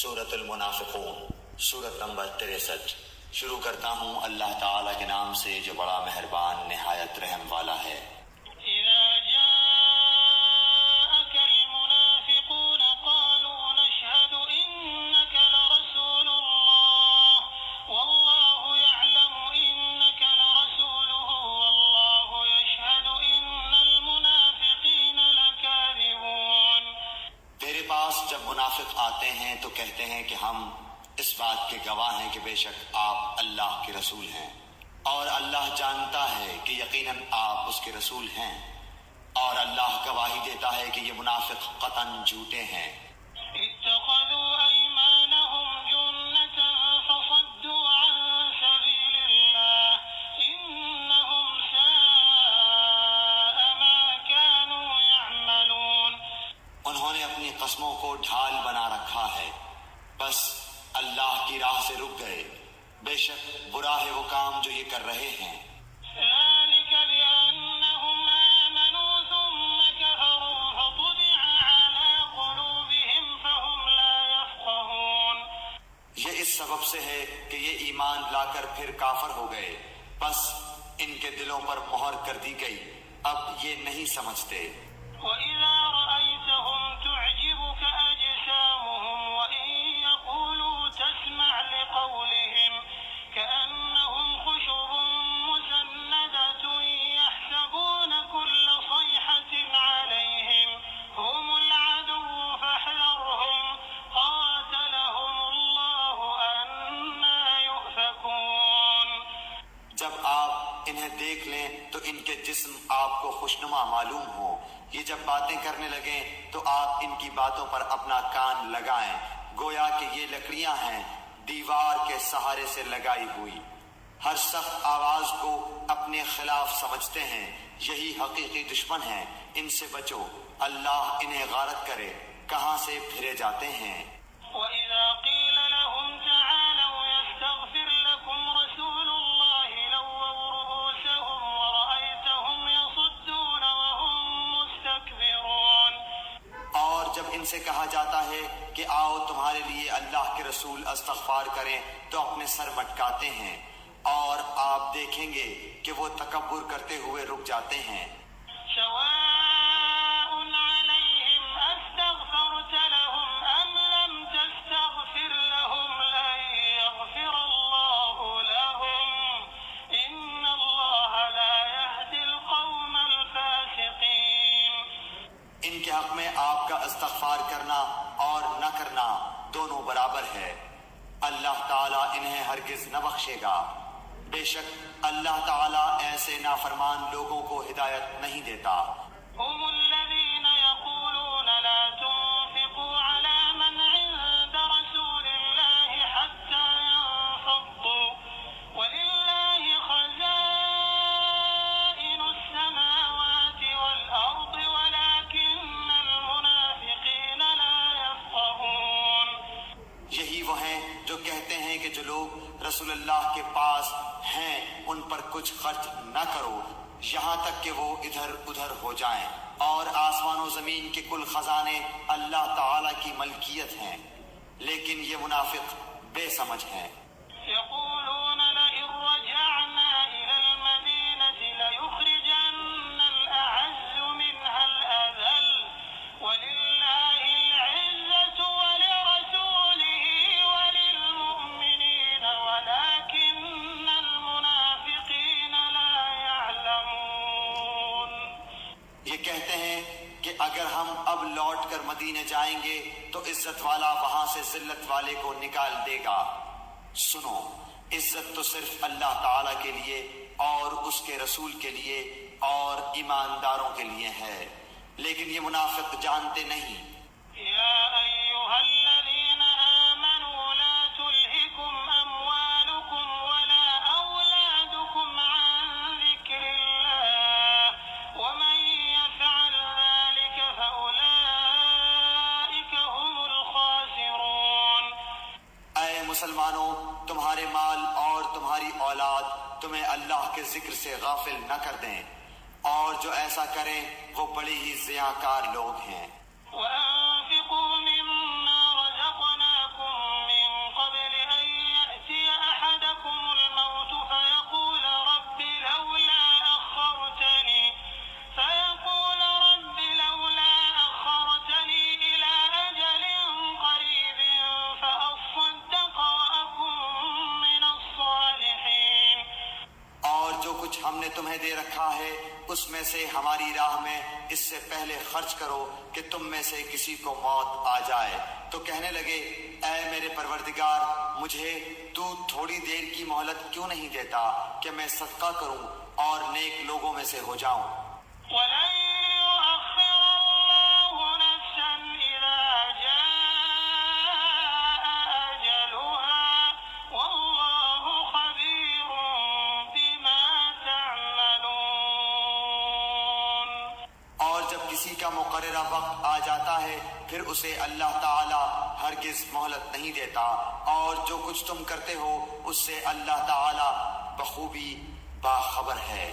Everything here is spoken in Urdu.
سورۃ المنافقون، سورت نمبر 63۔ شروع کرتا ہوں اللہ تعالیٰ کے نام سے جو بڑا مہربان نہایت رحم والا ہے۔ إذا جاءك المنافقون قالوا نشهد إنك لرسول الله والله يعلم إنك لرسوله والله يشهد إن المنافقين لكاذبون۔ تیرے پاس جب منافق آتے ہیں تو کہتے ہیں کہ ہم اس بات کے گواہ ہیں کہ بے شک آپ اللہ کے رسول ہیں، اور اللہ جانتا ہے کہ یقیناً آپ اس کے رسول ہیں، اور اللہ گواہی دیتا ہے کہ یہ منافق قطعاً جھوٹے ہیں۔ اتخذوا أيمانهم جنة فصدوا عن سبيل الله إنهم ساء ما كانوا يعملون۔ انہوں نے اپنی قسموں کو ڈھال بنا رکھا ہے، بس اللہ کی راہ سے رک گئے، بے شک برا ہے وہ کام جو یہ کر رہے ہیں۔ ذلك بأنهم آمنوا ثم كفروا فطبع على قلوبهم فهم لا يفقهون۔ یہ اس سبب سے ہے کہ یہ ایمان لا کر پھر کافر ہو گئے، بس ان کے دلوں پر مہر کر دی گئی، اب یہ نہیں سمجھتے۔ وإذا رأيتهم تعجبك أجسامهم وإن يقولوا تسمع لقولهم كأنهم خشب مسندة يحسبون كل صيحة عليهم هم العدو فاحذرهم قاتلهم الله أنى يؤفكون۔ جب آپ انہیں دیکھ لیں تو ان کے جسم آپ کو خوشنما معلوم ہو، یہ جب باتیں کرنے لگیں تو آپ ان کی باتوں پر اپنا کان لگائیں، گویا کہ یہ لکڑیاں ہیں دیوار کے سہارے سے لگائی ہوئی، ہر سخت آواز کو اپنے خلاف سمجھتے ہیں، یہی حقیقی دشمن ہیں، ان سے بچو، اللہ انہیں غارت کرے، کہاں سے پھرے جاتے ہیں۔ وإذا قيل لهم تعالوا يستغفر لكم رسول الله لووا رؤوسهم ورأيتهم يصدون وهم مستكبرون۔ اور جب ان سے کہا جاتا ہے کہ آؤ تمہارے لیے اللہ کے رسول استغفار کریں تو اپنے سر مٹکاتے ہیں، اور آپ دیکھیں گے کہ وہ تکبر کرتے ہوئے رک جاتے ہیں۔ سواء عليهم أستغفرت لهم أم لم تستغفر لهم لن يغفر الله لهم إن الله لا يهدي القوم الفاسقين۔ ان کے حق میں آپ کا استغفار کرنا اور نہ کرنا دونوں برابر ہے، اللہ تعالیٰ انہیں ہرگز نہ بخشے گا، بے شک اللہ تعالیٰ ایسے نافرمان لوگوں کو ہدایت نہیں دیتا۔ هم الذين يقولون لا تنفقوا على من عند رسول الله حتى ينفضوا ولله خزائن السماوات والأرض ولكن المنافقين لا يفقهون۔ یہی وہ ہیں جو کہتے ہیں کہ جو لوگ رسول اللہ کے پاس ہیں ان پر کچھ خرچ نہ کرو یہاں تک کہ وہ ادھر ادھر ہو جائیں، اور آسمان و زمین کے کل خزانے اللہ تعالی کی ملکیت ہیں، لیکن یہ منافق بے سمجھ ہیں۔ يقولون لئن رجعنا إلى المدينة ليخرجن الأعز منها الأذل ولله العزة ولرسوله وللمؤمنين ولكن المنافقين لا يعلمون۔ یہ کہتے ہیں کہ اگر ہم اب لوٹ کر مدینے جائیں گے تو عزت والا وہاں سے ذلت والے کو نکال دے گا۔ سنو، عزت تو صرف اللہ تعالیٰ کے لیے اور اس کے رسول کے لیے اور ایمانداروں کے لیے ہے، لیکن یہ منافق جانتے نہیں۔ يا أيها الذين آمنوا لا تلهكم أموالكم ولا أولادكم عن ذكر الله ومن يفعل ذلك فأولئك هم الخاسرون۔ اے مسلمانوں، تمہارے مال اور تمہاری اولاد تمہیں اللہ کے ذکر سے غافل نہ کر دیں، اور جو ایسا کریں وہ بڑی ہی ضیاء کار لوگ ہیں۔ وأنفقوا مما رزقناكم تمہیں دے رکھا ہے اس میں سے ہماری راہ میں اس سے پہلے خرچ کرو کہ تم میں سے کسی کو موت آ جائے۔ تو کہنے لگے اے میرے پروردگار، مجھے تو تھوڑی دیر کی مہلت کیوں نہیں دیتا کہ میں صدقہ کروں اور نیک لوگوں میں سے ہو جاؤں۔ ولن يؤخر الله نفسا إذا جاء أجلها والله خبير بما تعملون۔ اور جب کسی کا مقررہ وقت آ جاتا ہے پھر اسے اللہ تعالی ہرگز مہلت نہیں دیتا، اور جو کچھ تم کرتے ہو اس سے اللہ تعالی بخوبی باخبر ہے۔